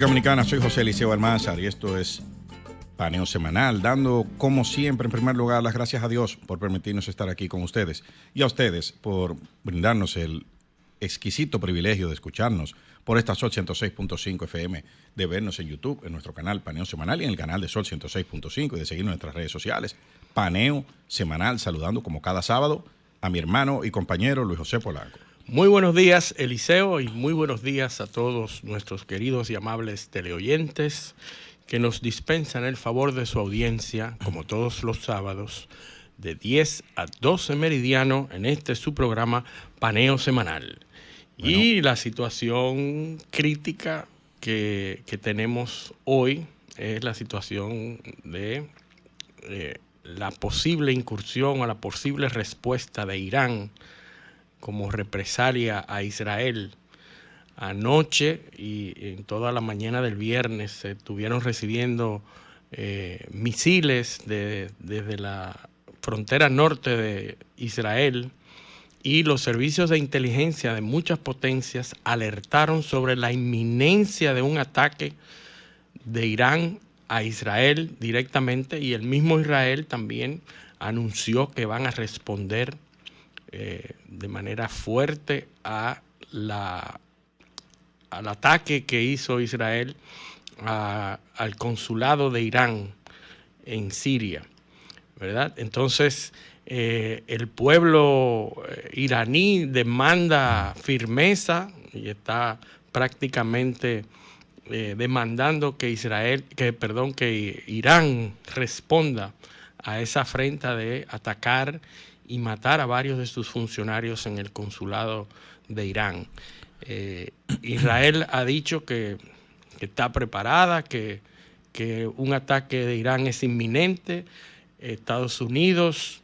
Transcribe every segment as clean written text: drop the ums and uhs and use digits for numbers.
Dominicana, soy José Eliseo Almanzar y esto es Paneo Semanal, dando como siempre en primer lugar las gracias a Dios por permitirnos estar aquí con ustedes y a ustedes por brindarnos el exquisito privilegio de escucharnos por esta Sol 106.5 FM, de vernos en YouTube, en nuestro canal Paneo Semanal y en el canal de Sol 106.5 y de seguirnos en nuestras redes sociales. Paneo Semanal, saludando como cada sábado a mi hermano y compañero Luis José Polanco. Muy buenos días, Eliseo, y muy buenos días a todos nuestros queridos y amables teleoyentes que nos dispensan el favor de su audiencia, como todos los sábados, de 10 a 12 meridiano en este su programa Paneo Semanal. Bueno. Y la situación crítica que tenemos hoy es la situación de la posible incursión o la posible respuesta de Irán como represalia a Israel. Anoche y en toda la mañana del viernes se estuvieron recibiendo misiles desde la frontera norte de Israel, y los servicios de inteligencia de muchas potencias alertaron sobre la inminencia de un ataque de Irán a Israel directamente, y el mismo Israel también anunció que van a responder de manera fuerte al ataque que hizo Israel al consulado de Irán en Siria, ¿verdad? Entonces, el pueblo iraní demanda firmeza y está prácticamente demandando que Irán responda a esa afrenta de atacar y matar a varios de sus funcionarios en el consulado de Irán. Israel ha dicho que está preparada, que un ataque de Irán es inminente. Estados Unidos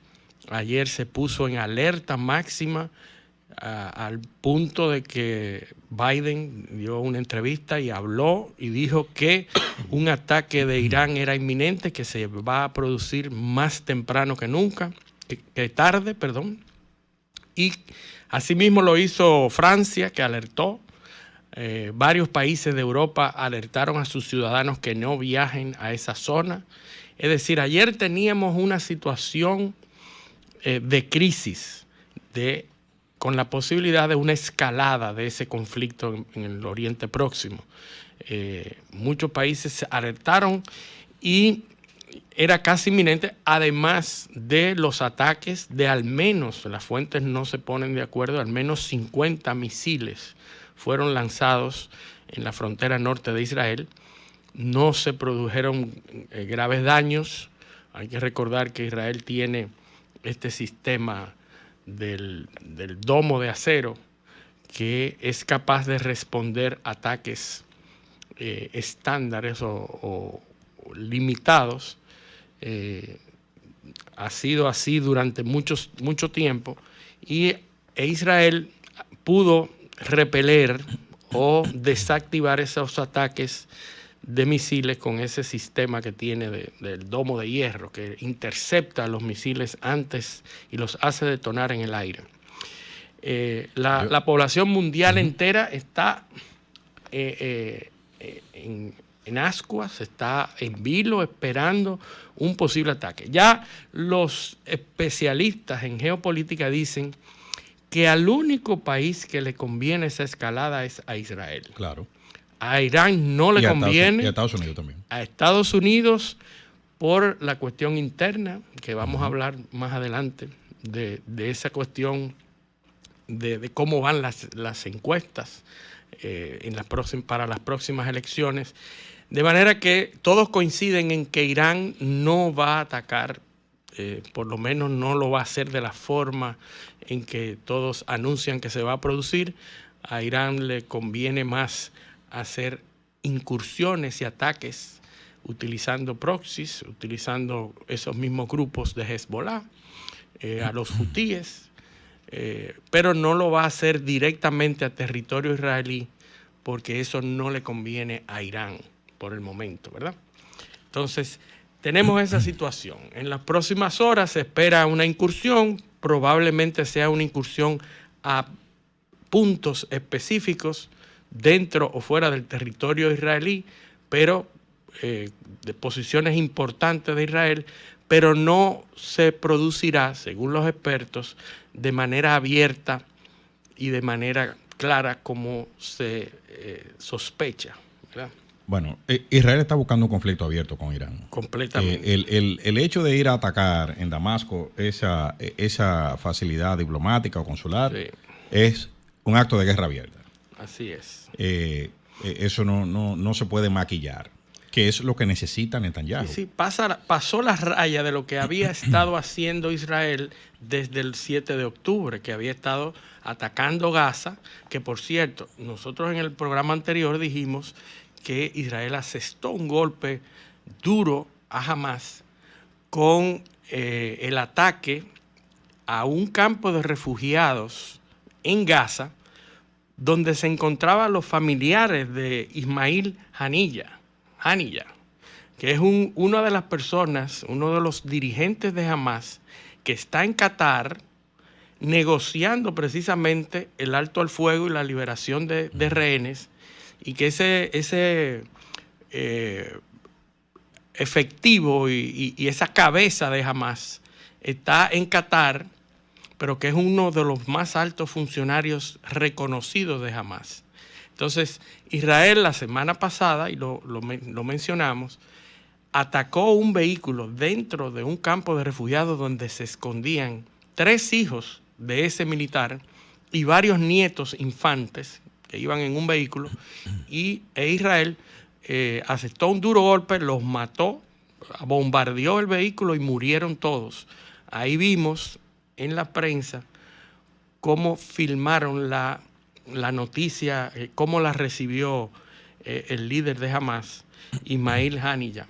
ayer se puso en alerta máxima al punto de que Biden dio una entrevista y habló y dijo que un ataque de Irán era inminente, que se va a producir más temprano que nunca. Que tarde, perdón. Y asimismo lo hizo Francia, que alertó. Varios países de Europa alertaron a sus ciudadanos que no viajen a esa zona. Es decir, ayer teníamos una situación de crisis, con la posibilidad de una escalada de ese conflicto en el Oriente Próximo. Muchos países alertaron y era casi inminente, además de los ataques de al menos, las fuentes no se ponen de acuerdo, al menos 50 misiles fueron lanzados en la frontera norte de Israel. No se produjeron graves daños. Hay que recordar que Israel tiene este sistema del domo de acero que es capaz de responder ataques estándares o limitados. Ha sido así durante mucho tiempo, e Israel pudo repeler o desactivar esos ataques de misiles con ese sistema que tiene del domo de hierro, que intercepta los misiles antes y los hace detonar en el aire. La población mundial entera está en ascuas, está en vilo esperando un posible ataque. Ya los especialistas en geopolítica dicen que al único país que le conviene esa escalada es a Israel. Claro. A Irán no le conviene. Y a Estados Unidos también. A Estados Unidos por la cuestión interna, que vamos a hablar más adelante, de esa cuestión de cómo van las encuestas para las próximas elecciones. De manera que todos coinciden en que Irán no va a atacar, por lo menos no lo va a hacer de la forma en que todos anuncian que se va a producir. A Irán le conviene más hacer incursiones y ataques utilizando proxies, utilizando esos mismos grupos de Hezbollah, a los hutíes, pero no lo va a hacer directamente a territorio israelí porque eso no le conviene a Irán por el momento, ¿verdad? Entonces, tenemos esa situación. En las próximas horas se espera una incursión, probablemente sea una incursión a puntos específicos dentro o fuera del territorio israelí, pero de posiciones importantes de Israel, pero no se producirá, según los expertos, de manera abierta y de manera clara como se sospecha, ¿verdad? Bueno, Israel está buscando un conflicto abierto con Irán. Completamente. El hecho de ir a atacar en Damasco esa facilidad diplomática o consular Sí. es un acto de guerra abierta. Así es. Eso no se puede maquillar, que es lo que necesita Netanyahu. Sí, pasó la raya de lo que había estado haciendo Israel desde el 7 de octubre, que había estado atacando Gaza, que por cierto, nosotros en el programa anterior dijimos que Israel asestó un golpe duro a Hamás con el ataque a un campo de refugiados en Gaza, donde se encontraban los familiares de Ismail Haniyeh, que es una de las personas, uno de los dirigentes de Hamás, que está en Qatar negociando precisamente el alto al fuego y la liberación de rehenes, y que ese efectivo y esa cabeza de Hamás está en Qatar, pero que es uno de los más altos funcionarios reconocidos de Hamás. Entonces, Israel la semana pasada, y lo mencionamos, atacó un vehículo dentro de un campo de refugiados donde se escondían 3 hijos de ese militar y varios nietos infantes que iban en un vehículo, e Israel asestó un duro golpe, los mató, bombardeó el vehículo y murieron todos. Ahí vimos en la prensa cómo filmaron la noticia, cómo la recibió el líder de Hamás, Ismail Haniyeh.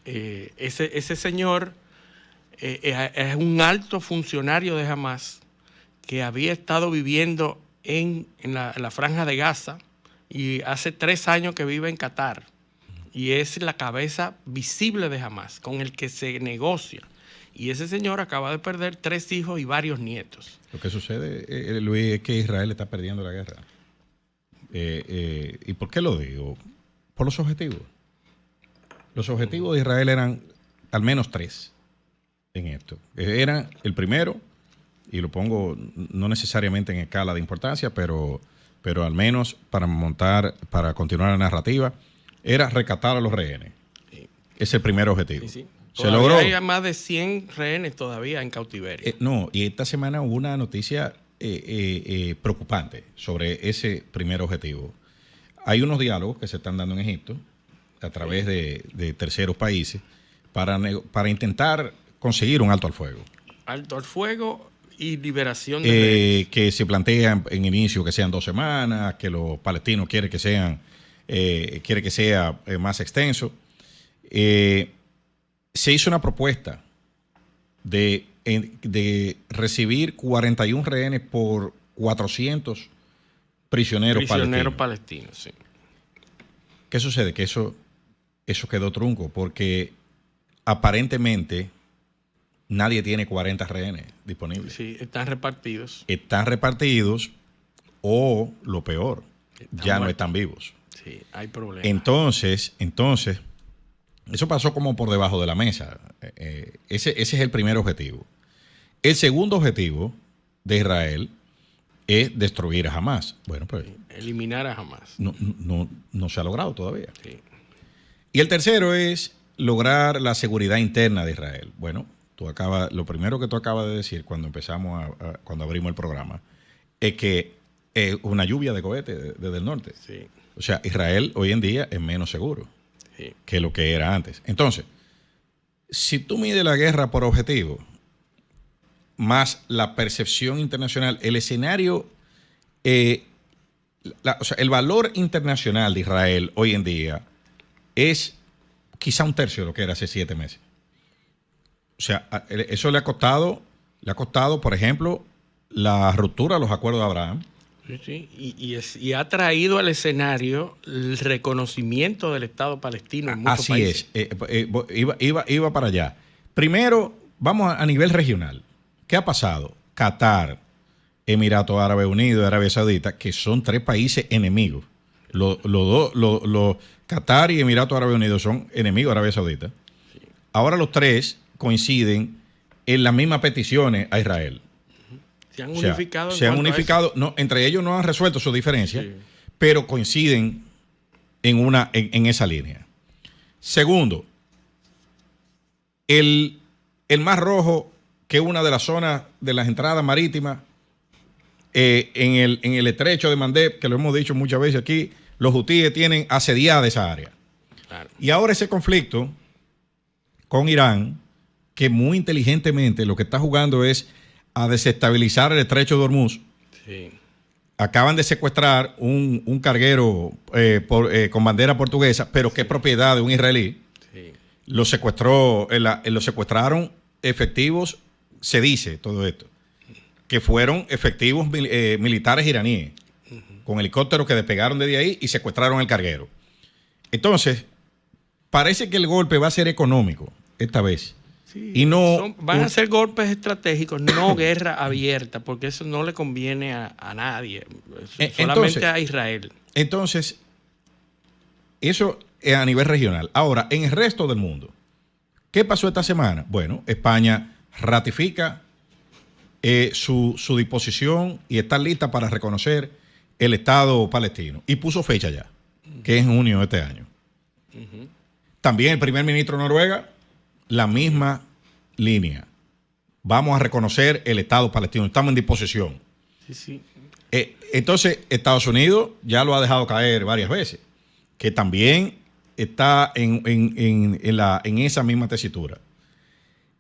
Ese señor es un alto funcionario de Hamás que había estado viviendo en la franja de Gaza y hace 3 años que vive en Qatar. Y es la cabeza visible de Hamás, con el que se negocia. Y ese señor acaba de perder 3 hijos y varios nietos. Lo que sucede, Luis, es que Israel está perdiendo la guerra. ¿Y por qué lo digo? Por los objetivos. Los objetivos de Israel eran al menos 3 en esto. Era el primero, y lo pongo no necesariamente en escala de importancia, pero al menos para continuar la narrativa, era rescatar a los rehenes. Sí. Ese es el primer objetivo. Sí. Se logró. Hay más de 100 rehenes todavía en cautiverio. Y esta semana hubo una noticia preocupante sobre ese primer objetivo. Hay unos diálogos que se están dando en Egipto a través de terceros países para intentar conseguir un alto al fuego. Alto al fuego y liberación de rehenes. Que se plantea en inicio que sean 2 semanas, que los palestinos quieren que sea más extenso. Se hizo una propuesta de recibir 41 rehenes por 400 prisioneros palestinos. Sí. ¿Qué sucede? Que eso quedó trunco, porque aparentemente nadie tiene 40 rehenes disponibles. Sí, están repartidos. Están repartidos, o lo peor, ya no están vivos. Sí, hay problemas. Entonces, eso pasó como por debajo de la mesa. Ese es el primer objetivo. El segundo objetivo de Israel es destruir a Hamás. Bueno, pues eliminar a Hamás. No se ha logrado todavía. Sí. Y el tercero es lograr la seguridad interna de Israel. Bueno, lo primero que tú acabas de decir cuando cuando abrimos el programa, es que una lluvia de cohetes desde el norte. Sí. O sea, Israel hoy en día es menos seguro que lo que era antes. Entonces, si tú mides la guerra por objetivo, más la percepción internacional, el escenario, el valor internacional de Israel hoy en día es quizá 1/3 de lo que era hace 7 meses. O sea, eso le ha costado, por ejemplo, la ruptura de los acuerdos de Abraham. Sí. Y ha traído al escenario el reconocimiento del Estado palestino en muchos países. Así es. Iba para allá. Primero, vamos a nivel regional. ¿Qué ha pasado? Qatar, Emiratos Árabes Unidos y Arabia Saudita, que son 3 países enemigos. Los Qatar y Emiratos Árabes Unidos son enemigos de Arabia Saudita. Ahora los 3 coinciden en las mismas peticiones a Israel. Se han unificado. Se han unificado. No, entre ellos no han resuelto sus diferencias, pero coinciden en esa línea. Segundo, el Mar Rojo, que es una de las zonas de las entradas marítimas, en el estrecho de Mandeb, que lo hemos dicho muchas veces aquí, los hutíes tienen asediada esa área. Claro. Y ahora ese conflicto con Irán, que muy inteligentemente lo que está jugando es a desestabilizar el estrecho de Hormuz. Sí. Acaban de secuestrar un carguero con bandera portuguesa, pero que es propiedad de un israelí. Sí. Lo secuestraron efectivos, se dice todo esto, que fueron efectivos militares iraníes, con helicópteros que despegaron desde ahí y secuestraron el carguero. Entonces, parece que el golpe va a ser económico esta vez. Sí, y no van a ser golpes estratégicos, no guerra abierta, porque eso no le conviene a nadie, solamente a Israel. Entonces, eso es a nivel regional. Ahora, en el resto del mundo, ¿qué pasó esta semana? Bueno, España ratifica su disposición y está lista para reconocer el Estado palestino. Y puso fecha ya, que es en junio de este año. También el primer ministro de Noruega, la misma línea. Vamos a reconocer el Estado palestino. Estamos en disposición. Sí, sí. Entonces, Estados Unidos ya lo ha dejado caer varias veces, que también está en esa misma tesitura.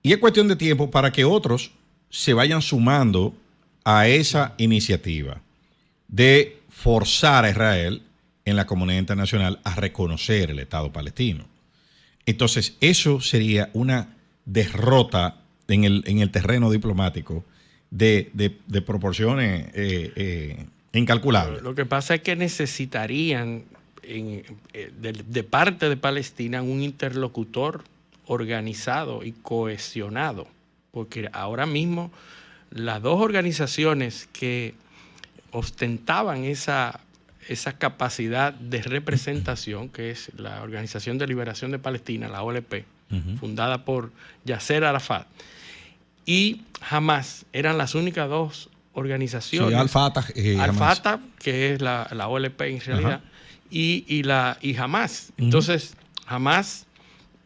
Y es cuestión de tiempo para que otros se vayan sumando a esa iniciativa de forzar a Israel en la comunidad internacional a reconocer el Estado palestino. Entonces, eso sería una derrota en el terreno diplomático de proporciones incalculables. Lo que pasa es que necesitarían de parte de Palestina un interlocutor organizado y cohesionado, porque ahora mismo las dos organizaciones que ostentaban esa capacidad de representación, que es la Organización de Liberación de Palestina, la OLP, fundada por Yasser Arafat, y Hamas, eran las únicas dos organizaciones. Sí, Al-Fatah, que es la OLP en realidad, y Hamas. Entonces, Hamas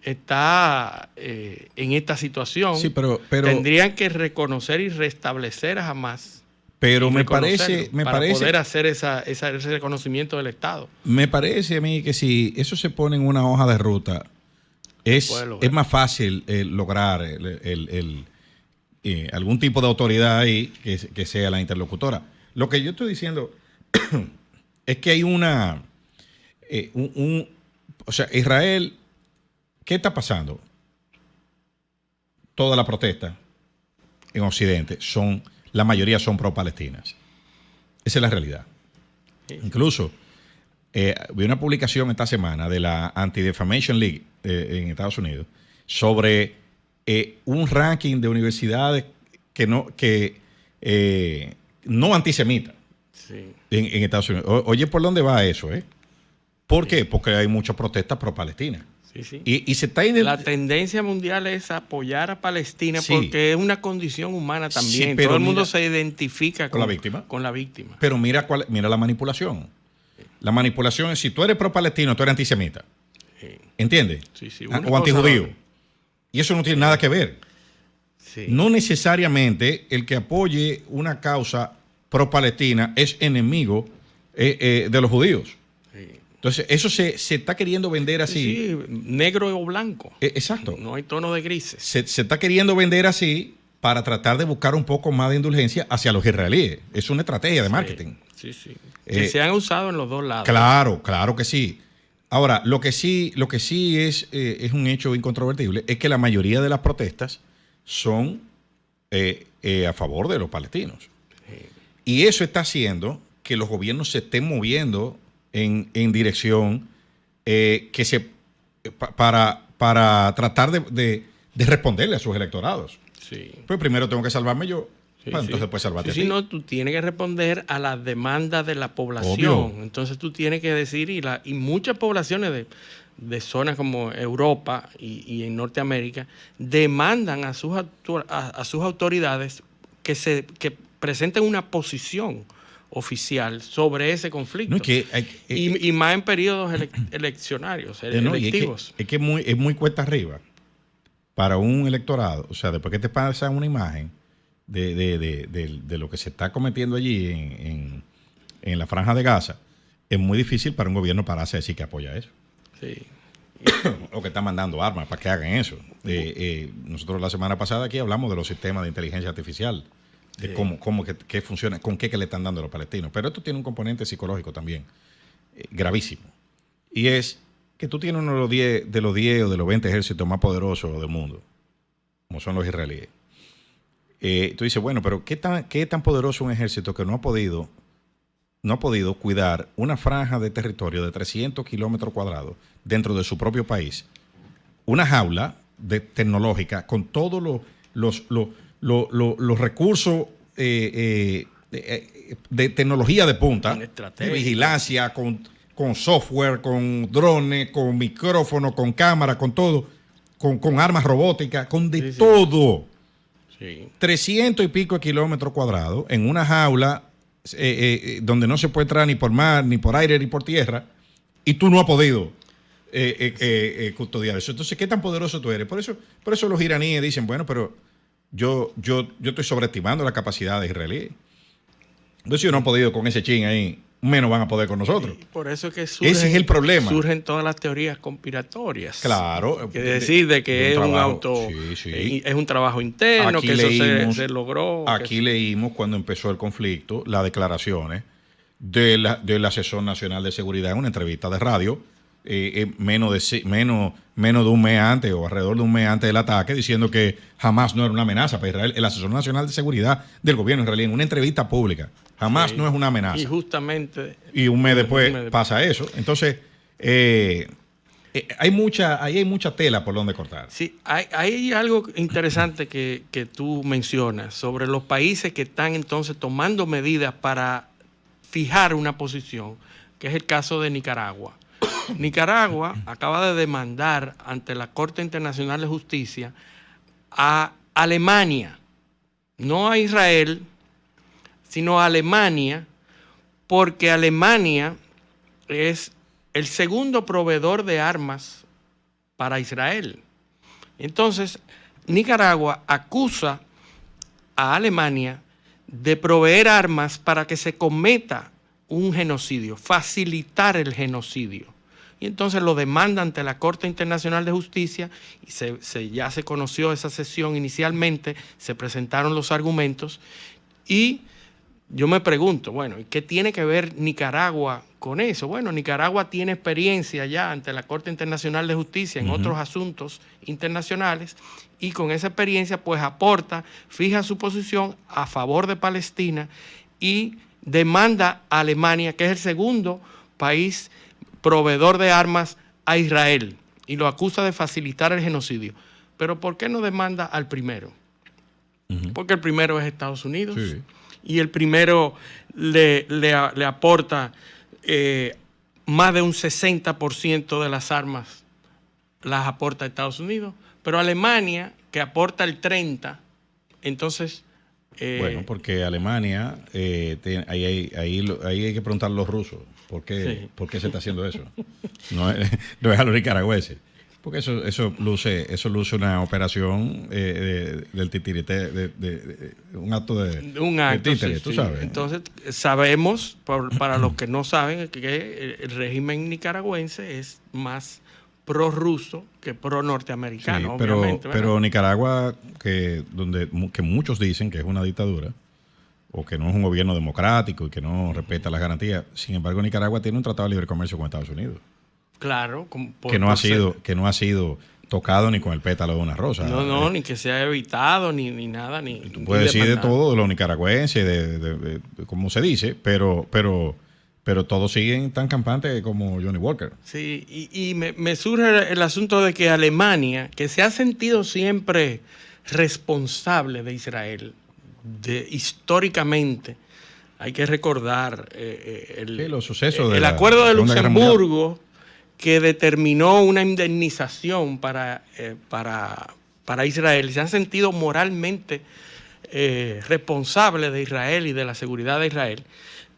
está en esta situación. Sí, pero tendrían que reconocer y restablecer a Hamas. Pero me parece poder hacer ese reconocimiento del Estado. Me parece a mí que si eso se pone en una hoja de ruta, es más fácil lograr algún tipo de autoridad ahí que sea la interlocutora. Lo que yo estoy diciendo es que hay o sea, Israel, ¿qué está pasando? Toda la protesta en Occidente la mayoría son pro-palestinas. Esa es la realidad. Sí. Incluso vi una publicación esta semana de la Anti-Defamation League en Estados Unidos sobre un ranking de universidades no antisemitas en Estados Unidos. Oye, ¿por dónde va eso? ¿Por qué? Porque hay muchas protestas pro-palestinas. Sí, sí. Y se está la tendencia mundial es apoyar a Palestina porque es una condición humana también. Sí, pero todo el mundo se identifica con la víctima. Pero mira la manipulación. La manipulación es si tú eres pro-palestino, tú eres antisemita. Sí. ¿Entiendes? Sí, sí. O antijudío. Y eso no tiene nada que ver. Sí. No necesariamente el que apoye una causa pro-palestina es enemigo de los judíos. Entonces, eso se está queriendo vender así. Sí, negro o blanco. Exacto. No hay tono de grises. Se está queriendo vender así para tratar de buscar un poco más de indulgencia hacia los israelíes. Es una estrategia de marketing. Sí, sí. Que se han usado en los dos lados. Claro que sí. Ahora, lo que sí es un hecho incontrovertible es que la mayoría de las protestas son a favor de los palestinos. Sí. Y eso está haciendo que los gobiernos se estén moviendo en dirección para tratar de responderle a sus electorados. Sí. Pues primero tengo que salvarme yo. Sí, pues, entonces puedes salvarte a ti. Si no, tú tienes que responder a las demandas de la población. Obvio. Entonces tú tienes que decir, y muchas poblaciones de zonas como Europa y en Norteamérica demandan a sus autoridades que presenten una posición oficial sobre ese conflicto. No, y más en periodos eleccionarios, electivos. Es que es muy cuesta arriba para un electorado. O sea, después que te pasa una imagen de lo que se está cometiendo allí en la Franja de Gaza, es muy difícil para un gobierno pararse a decir que apoya eso. Sí. O que está mandando armas para que hagan eso. Nosotros la semana pasada aquí hablamos de los sistemas de inteligencia artificial, de cómo que funciona, con qué que le están dando a los palestinos. Pero esto tiene un componente psicológico también, gravísimo. Y es que tú tienes uno de los 10 o de los 20 ejércitos más poderosos del mundo, como son los israelíes. Tú dices, bueno, pero ¿qué tan poderoso un ejército que no ha podido cuidar una franja de territorio de 300 kilómetros cuadrados dentro de su propio país? Una jaula tecnológica con todos los recursos de tecnología de punta, de vigilancia, con software, con drones, con micrófonos, con cámaras, con todo, con armas robóticas, con todo. Sí. 300 y pico de kilómetros cuadrados en una jaula donde no se puede entrar ni por mar, ni por aire, ni por tierra, y tú no has podido custodiar eso. Entonces, ¿qué tan poderoso tú eres? Por eso los iraníes dicen, bueno, pero yo estoy sobreestimando la capacidad de israelí. Entonces, yo no he podido con ese chin ahí, menos van a poder con nosotros. Y por eso es que ese es el problema. Surgen todas las teorías conspiratorias. Claro. Que decir de que es un trabajo interno, aquí que leímos, eso se logró. Aquí leímos cuando empezó el conflicto las declaraciones del asesor nacional de seguridad en una entrevista de radio, menos de un mes antes o alrededor de un mes antes del ataque, diciendo que jamás no era una amenaza para Israel. El asesor nacional de seguridad del gobierno israelí en una entrevista pública, jamás no es una amenaza. Y justamente. Y un mes después pasa eso. Entonces, hay mucha tela por donde cortar. Sí, hay algo interesante que tú mencionas sobre los países que están entonces tomando medidas para fijar una posición, que es el caso de Nicaragua. Nicaragua acaba de demandar ante la Corte Internacional de Justicia a Alemania, no a Israel, sino a Alemania, porque Alemania es el segundo proveedor de armas para Israel. Entonces, Nicaragua acusa a Alemania de proveer armas para que se cometa un genocidio, facilitar el genocidio. Y entonces lo demanda ante la Corte Internacional de Justicia y ya se conoció esa sesión inicialmente, se presentaron los argumentos y yo me pregunto, bueno, ¿y qué tiene que ver Nicaragua con eso? Bueno, Nicaragua tiene experiencia ya ante la Corte Internacional de Justicia en otros asuntos internacionales y con esa experiencia pues aporta, fija su posición a favor de Palestina y demanda a Alemania, que es el segundo país proveedor de armas a Israel, y lo acusa de facilitar el genocidio. Pero ¿por qué no demanda al primero? Porque el primero es Estados Unidos. Sí. Y el primero le aporta más de un 60% de las armas las aporta Estados Unidos. Pero Alemania, que aporta el 30%, entonces... bueno, porque Alemania, ahí hay que preguntar a los rusos por qué se está haciendo eso. No es a los nicaragüenses. Porque eso luce una operación del titirite, de un acto de títere, tú sabes. Entonces, sabemos, para los que no saben, que el régimen nicaragüense es más prorruso que pro-norteamericano, sí, obviamente. Pero Nicaragua, que muchos dicen que es una dictadura, o que no es un gobierno democrático y que no respeta las garantías, sin embargo, Nicaragua tiene un tratado de libre comercio con Estados Unidos. Claro, que no ha sido tocado ni con el pétalo de una rosa. No, ni que se haya evitado, ni nada. Tú puedes decir de todo, de los nicaragüenses, de como se dice, pero todos siguen tan campantes como Johnny Walker. Sí, y me surge el asunto de que Alemania, que se ha sentido siempre responsable de Israel, históricamente, hay que recordar los sucesos el acuerdo de Luxemburgo, que determinó una indemnización para Israel. Se han sentido moralmente responsables de Israel y de la seguridad de Israel,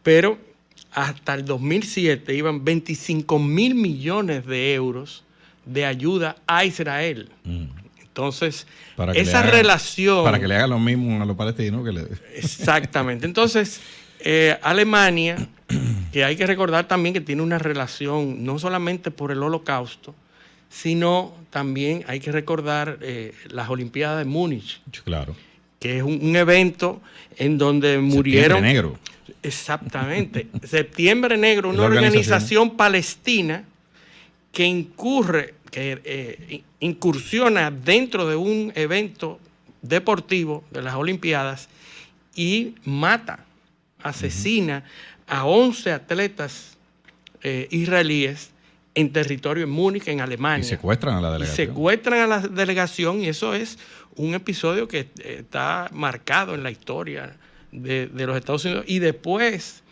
pero hasta el 2007 iban 25.000 millones de euros de ayuda a Israel. Entonces, esa relación... Para que le hagan lo mismo a los palestinos. Exactamente. Entonces, Alemania, que hay que recordar también que tiene una relación no solamente por el Holocausto, sino también hay que recordar las Olimpiadas de Múnich. Claro. Que es un evento en donde murieron... Septiembre Negro. Exactamente. Septiembre Negro, una organización palestina que incursiona dentro de un evento deportivo de las Olimpiadas y asesina a 11 atletas israelíes en territorio en Múnich, en Alemania. Y secuestran a la delegación. Y eso es un episodio que está marcado en la historia de los Estados Unidos. Y después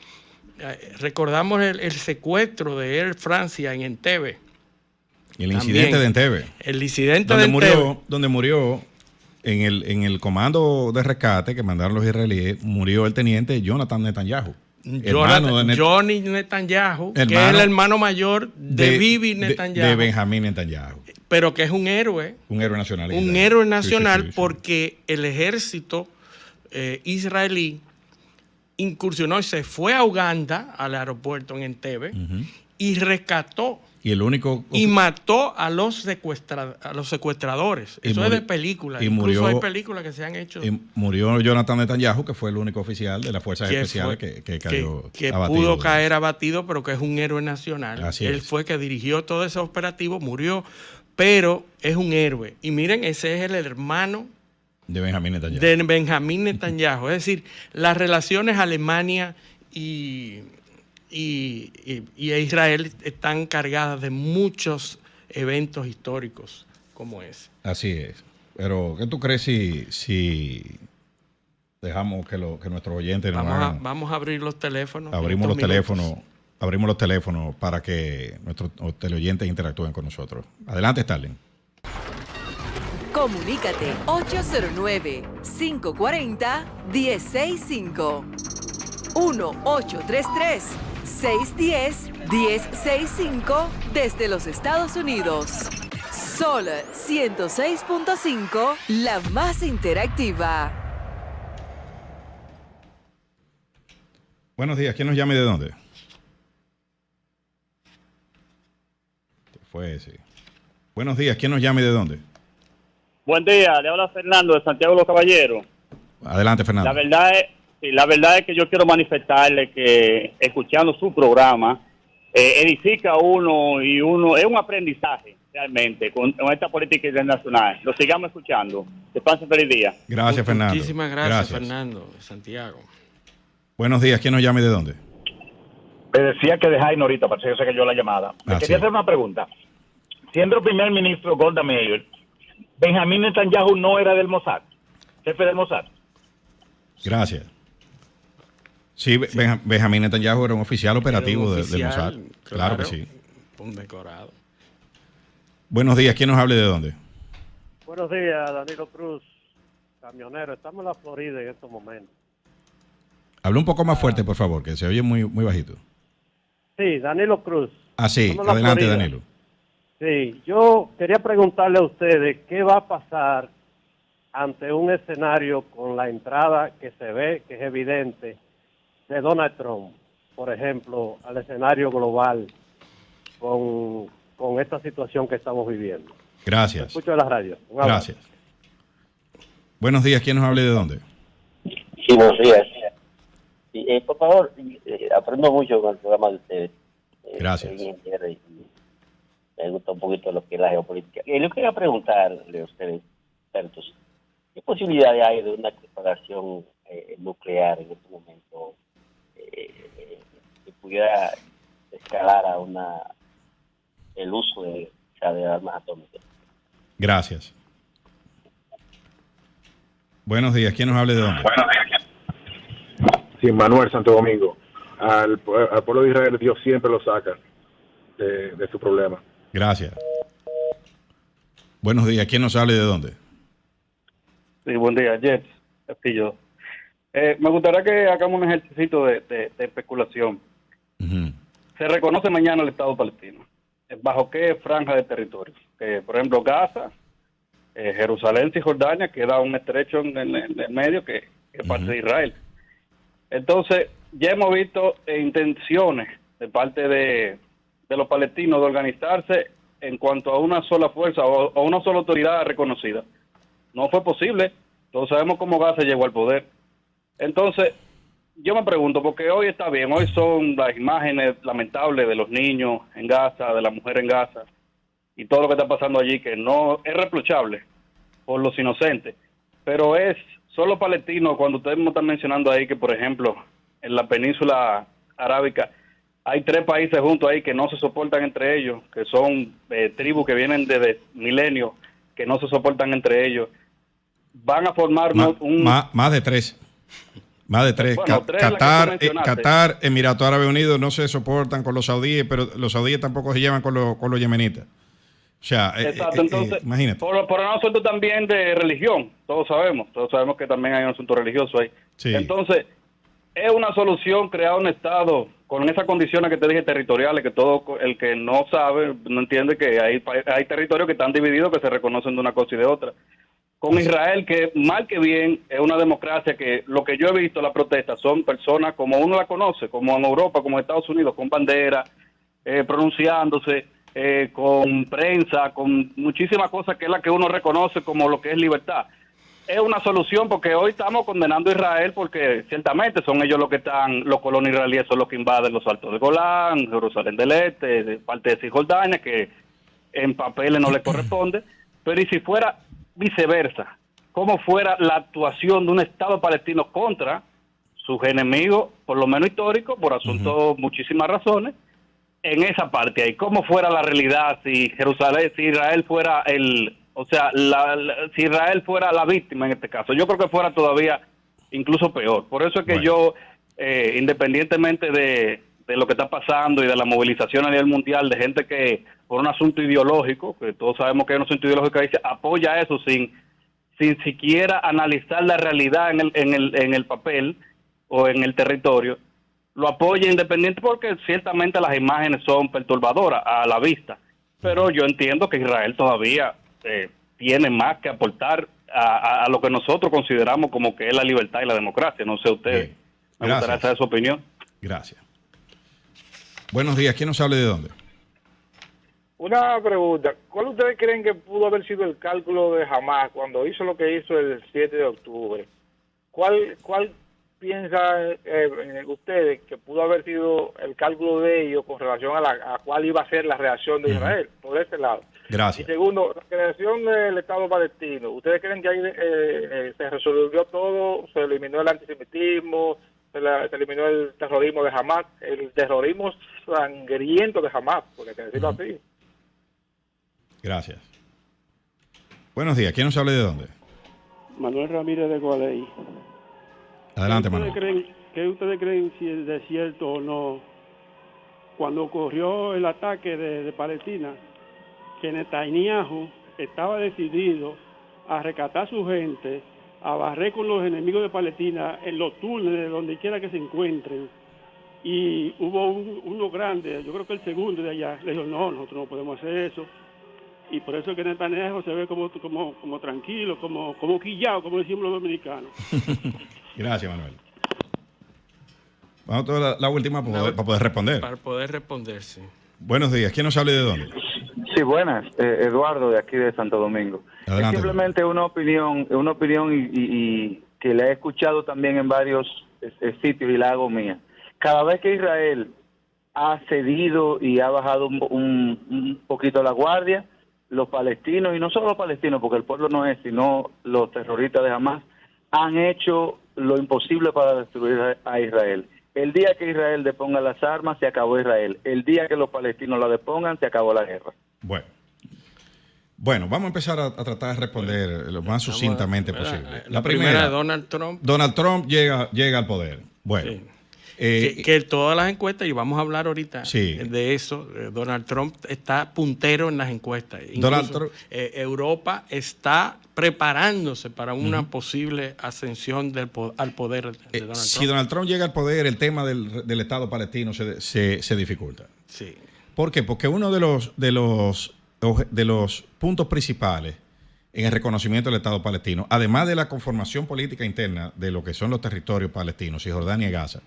recordamos el secuestro de Air Francia en Entebbe. Y el incidente de Entebbe. El incidente de Entebbe. Donde murió en el comando de rescate que mandaron los israelíes, murió el teniente Jonathan Netanyahu. Johnny Netanyahu, que es el hermano mayor de Bibi Netanyahu. De Benjamín Netanyahu. Pero que es un héroe. Un héroe nacional. Un héroe nacional, sí. Porque el ejército israelí incursionó y se fue a Uganda, al aeropuerto en Entebbe, y rescató y mató a los secuestradores. Eso es de película. Incluso hay películas que se han hecho. Y murió Jonathan Netanyahu, que fue el único oficial de las fuerzas especiales que cayó que abatido. Pudo caer abatido, pero que es un héroe nacional. Él fue que dirigió todo ese operativo, murió, pero es un héroe. Y miren, ese es el hermano de Benjamín Netanyahu. Es decir, las relaciones Alemania y Israel están cargadas de muchos eventos históricos como ese. Así es. Pero, ¿qué tú crees si dejamos que nuestros oyentes nos hagan? Vamos a abrir los teléfonos. Abrimos los teléfonos para que nuestros teleoyentes interactúen con nosotros. Adelante, Stalin. Comunícate 809-540-1065. 1-833-610-1065 desde los Estados Unidos. Sol 106.5, la más interactiva. Buenos días, ¿quién nos llama y de dónde? Fue ese. Buenos días, ¿quién nos llama y de dónde? Buen día, le habla Fernando de Santiago de los Caballeros. Adelante, Fernando. La verdad es que yo quiero manifestarle que escuchando su programa edifica a uno y es un aprendizaje realmente con esta política internacional. Lo sigamos escuchando. Que pasen feliz día. Gracias, Fernando. Muchísimas gracias, Fernando de Santiago. Buenos días, ¿quién nos llama y de dónde? Me decía que de Jaime ahorita, para que se cayó la llamada. Quería hacer una pregunta. Siendo el primer ministro Golda Meir, Benjamín Netanyahu no era del Mossad, jefe del Mossad. Gracias. Sí, Benjamín Netanyahu era un oficial operativo del Mossad. Claro que sí. Un decorado. Buenos días, ¿quién nos habla y de dónde? Buenos días, Danilo Cruz, camionero. Estamos en la Florida en estos momentos. Habla un poco más fuerte, por favor, que se oye muy bajito. Sí, Danilo Cruz. Ah, sí, adelante, Danilo. Sí, yo quería preguntarle a ustedes qué va a pasar ante un escenario con la entrada que se ve, que es evidente, de Donald Trump, por ejemplo, al escenario global con esta situación que estamos viviendo. Gracias. Escucho de la radio. Gracias. Buenos días, ¿quién nos habla y de dónde? Sí, buenos días. Por favor, aprendo mucho con el programa de ustedes. Gracias. Me gusta un poquito lo que es la geopolítica. Yo quería preguntarle a ustedes, expertos, ¿qué posibilidades hay de una preparación nuclear en este momento que pudiera escalar a el uso de armas atómicas? Gracias. Buenos días, ¿quién nos habla y de dónde? Buenos días. Sí, Manuel, Santo Domingo. Al pueblo de Israel Dios siempre lo saca de su problema. Gracias. Buenos días. ¿Quién nos habla y de dónde? Sí, buen día, Jets Castillo. Me gustaría que hagamos un ejercicio de especulación. Se reconoce mañana el Estado palestino. ¿Bajo qué franja de territorio? Por ejemplo, Gaza, Jerusalén, Cisjordania, queda un estrecho en el medio que es parte de Israel. Entonces, ya hemos visto intenciones de parte de los palestinos de organizarse en cuanto a una sola fuerza o a una sola autoridad reconocida. No fue posible. Todos sabemos cómo Gaza llegó al poder. Entonces, yo me pregunto, porque hoy está bien, hoy son las imágenes lamentables de los niños en Gaza, de la mujer en Gaza, y todo lo que está pasando allí, que no es reprochable por los inocentes, pero son los palestinos, cuando ustedes me están mencionando ahí que, por ejemplo, en la península arábica, hay 3 países juntos ahí que no se soportan entre ellos, que son tribus que vienen desde milenios, que no se soportan entre ellos, van a formar más de 3. Más de 3. Bueno, Qatar, Emiratos Árabes Unidos no se soportan con los saudíes, pero los saudíes tampoco se llevan con los yemenitas. O sea, exacto, entonces, imagínate. Por un asunto también de religión, todos sabemos que también hay un asunto religioso ahí. Sí. Entonces, es una solución crear un Estado con esas condiciones que te dije territoriales, que todo el que no sabe, no entiende que hay territorios que están divididos, que se reconocen de una cosa y de otra. Con Israel, que mal que bien es una democracia que lo que yo he visto, las protestas, son personas como uno la conoce, como en Europa, como en Estados Unidos, con bandera, pronunciándose, con prensa, con muchísimas cosas que es la que uno reconoce como lo que es libertad. Es una solución porque hoy estamos condenando a Israel porque ciertamente son ellos los que los colonos israelíes son los que invaden los altos de Golán, Jerusalén del Este, de parte de Cisjordania, que en papeles no le corresponde, pero y si fuera viceversa, cómo fuera la actuación de un Estado palestino contra sus enemigos, por lo menos históricos, por asuntos, muchísimas razones, en esa parte ahí, cómo fuera la realidad si Israel fuera si Israel fuera la víctima en este caso. Yo creo que fuera todavía incluso peor. Por eso es que yo, independientemente de lo que está pasando y de la movilización a nivel mundial de gente que por un asunto ideológico, que todos sabemos que hay un asunto ideológico que dice, apoya eso sin siquiera analizar la realidad en el papel o en el territorio, lo apoya independiente porque ciertamente las imágenes son perturbadoras a la vista. Pero yo entiendo que Israel todavía tiene más que aportar a lo que nosotros consideramos como que es la libertad y la democracia. No sé ustedes. Me gustaría saber su opinión. Gracias. Buenos días. ¿Quién nos habla y de dónde? Una pregunta. ¿Cuál ustedes creen que pudo haber sido el cálculo de Hamas cuando hizo lo que hizo el 7 de octubre? ¿Cuál piensan ustedes que pudo haber sido el cálculo de ellos con relación a cuál iba a ser la reacción de Israel? Por este lado. Gracias. Y segundo, la creación del Estado palestino. ¿Ustedes creen que ahí se resolvió todo? ¿Se eliminó el antisemitismo? Se eliminó el terrorismo de Hamas? El terrorismo sangriento de Hamas, porque hay que decirlo así. Gracias. Buenos días. ¿Quién nos habla y de dónde? Manuel Ramírez de Gualey. Adelante, Manuel. ¿Qué ustedes creen si es de cierto o no? Cuando ocurrió el ataque de Palestina, que Netanyahu estaba decidido a rescatar a su gente, a barrer con los enemigos de Palestina en los túneles, donde quiera que se encuentren. Y hubo uno grande, yo creo que el segundo de allá, le dijo, no, nosotros no podemos hacer eso. Y por eso es que Netanyahu se ve como tranquilo, como quillado, como decimos los dominicanos. Gracias, Manuel. Vamos a toda la última para poder responder. Para poder responder, sí. Buenos días. ¿Quién nos habla y de dónde? Sí, buenas. Eduardo, de aquí de Santo Domingo. Adelante, es simplemente una opinión y que la he escuchado también en varios sitios y la hago mía. Cada vez que Israel ha cedido y ha bajado un poquito la guardia, los palestinos, y no solo los palestinos, porque el pueblo no es, sino los terroristas de Hamas, han hecho lo imposible para destruir a Israel. El día que Israel deponga las armas, se acabó Israel. El día que los palestinos la depongan, se acabó la guerra. Bueno, vamos a empezar a tratar de responder lo más sucintamente posible. La primera de Donald Trump. Donald Trump llega al poder. Bueno. Sí. Que todas las encuestas, y vamos a hablar ahorita de eso, Donald Trump está puntero en las encuestas. Incluso, Europa está preparándose para una posible ascensión al poder de Donald Trump. Si Donald Trump llega al poder, el tema del Estado palestino se dificulta. Sí. ¿Por qué? Porque uno de los puntos principales en el reconocimiento del Estado palestino, además de la conformación política interna de lo que son los territorios palestinos, Cisjordania y Gaza,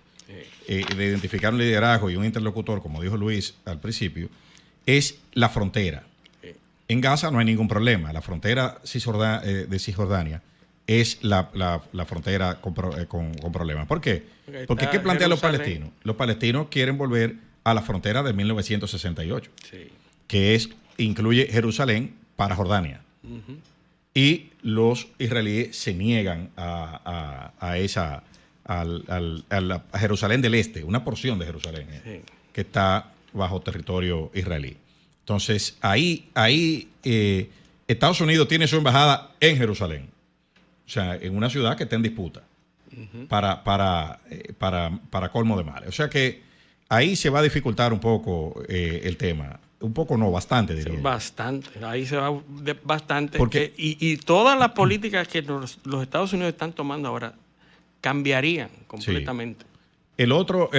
de identificar un liderazgo y un interlocutor, como dijo Luis al principio, es la frontera. En Gaza no hay ningún problema. La frontera de Cisjordania es la frontera con problemas. ¿Por qué? Porque ¿qué plantean los palestinos? Los palestinos quieren volver a la frontera de 1968, que incluye Jerusalén para Jordania. Y los israelíes se niegan a Jerusalén del Este, una porción de Jerusalén que está bajo territorio israelí. Entonces, ahí Estados Unidos tiene su embajada en Jerusalén, o sea, en una ciudad que está en disputa para colmo de males. O sea que ahí se va a dificultar un poco el tema. Un poco no, bastante, diría. Bastante, ahí se va bastante. Porque, y todas las políticas que los Estados Unidos están tomando ahora cambiarían completamente. Sí. El otro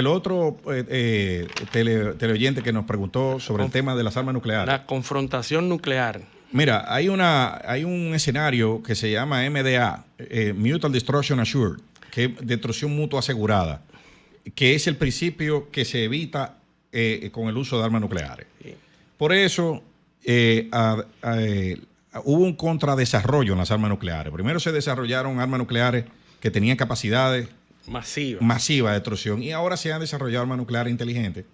teleoyente que nos preguntó sobre el tema de las armas nucleares. La confrontación nuclear. Mira, hay un escenario que se llama MDA, Mutual Destruction Assured, que es destrucción mutua asegurada, que es el principio que se evita con el uso de armas nucleares. Sí. Por eso hubo un contradesarrollo en las armas nucleares. Primero se desarrollaron armas nucleares que tenían capacidades masivas de destrucción, y ahora se han desarrollado armas nucleares inteligentes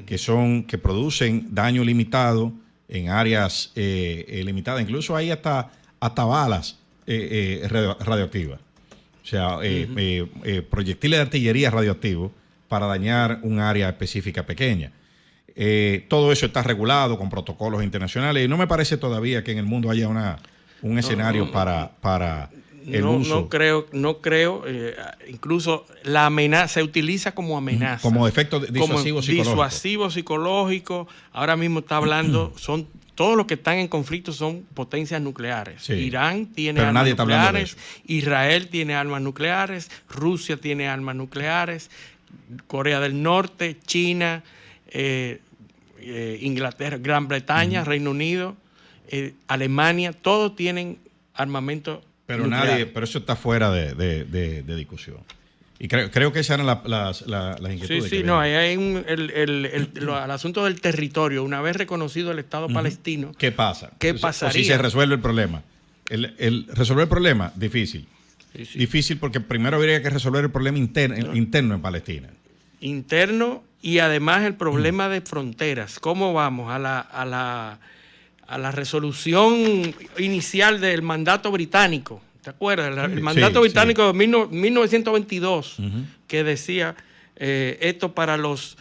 que producen daño limitado en áreas limitadas. Incluso hay hasta balas radioactivas, o sea, proyectiles de artillería radioactivos para dañar un área específica pequeña. Todo eso está regulado con protocolos internacionales, y no me parece todavía que en el mundo haya un escenario para el uso. No creo. Incluso la amenaza se utiliza como amenaza. Como efecto disuasivo psicológico. Disuasivo psicológico. Ahora mismo está hablando, todos los que están en conflicto son potencias nucleares. Sí. Irán tiene armas nucleares, Israel tiene armas nucleares, Rusia tiene armas nucleares, Corea del Norte, China, Inglaterra, Gran Bretaña, Reino Unido, Alemania, todos tienen armamento pero nuclear. Pero eso está fuera de discusión. Y creo que esas eran las inquietudes. Sí, no, hay el asunto del territorio. Una vez reconocido el Estado palestino, ¿qué pasa? ¿Qué pasaría? O si se resuelve el problema. Resolver el problema, difícil. Sí. Difícil porque primero habría que resolver el problema interno en Palestina. Interno, y además el problema de fronteras. ¿Cómo vamos a la resolución inicial del mandato británico? ¿Te acuerdas? El mandato británico de 1922, que decía esto para los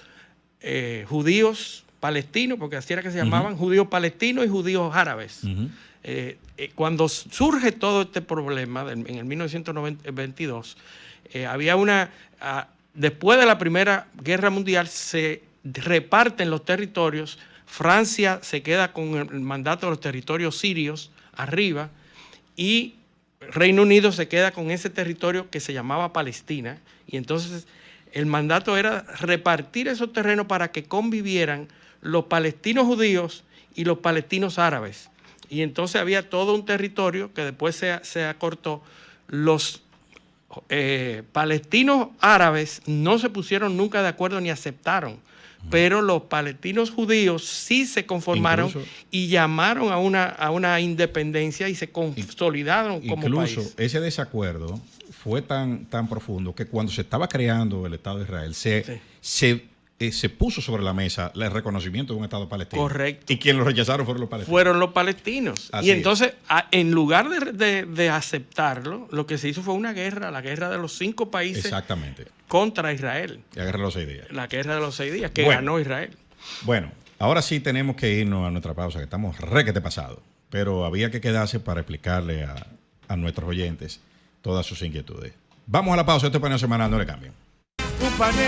judíos palestinos, porque así era que se llamaban, judíos palestinos y judíos árabes. Cuando surge todo este problema en el 1922, había después de la Primera Guerra Mundial se reparten los territorios. Francia se queda con el mandato de los territorios sirios arriba, y Reino Unido se queda con ese territorio que se llamaba Palestina, y entonces el mandato era repartir esos terrenos para que convivieran los palestinos judíos y los palestinos árabes. Y entonces había todo un territorio que después se acortó. Los palestinos árabes no se pusieron nunca de acuerdo ni aceptaron, pero los palestinos judíos sí se conformaron y llamaron a una independencia y se consolidaron como país. Incluso ese desacuerdo fue tan profundo que cuando se estaba creando el Estado de Israel se puso sobre la mesa el reconocimiento de un Estado palestino. Correcto. Y quienes lo rechazaron fueron los palestinos. Fueron los palestinos. Así y entonces, en lugar de aceptarlo, lo que se hizo fue una guerra, la guerra de los 5 países. Exactamente. Contra Israel. La guerra de los 6 días. La guerra de los 6 días, que ganó Israel. Bueno, ahora sí tenemos que irnos a nuestra pausa, que estamos requete pasados. Pero había que quedarse para explicarle a nuestros oyentes todas sus inquietudes. Vamos a la pausa. Este paneo semanal, no le cambien. panel.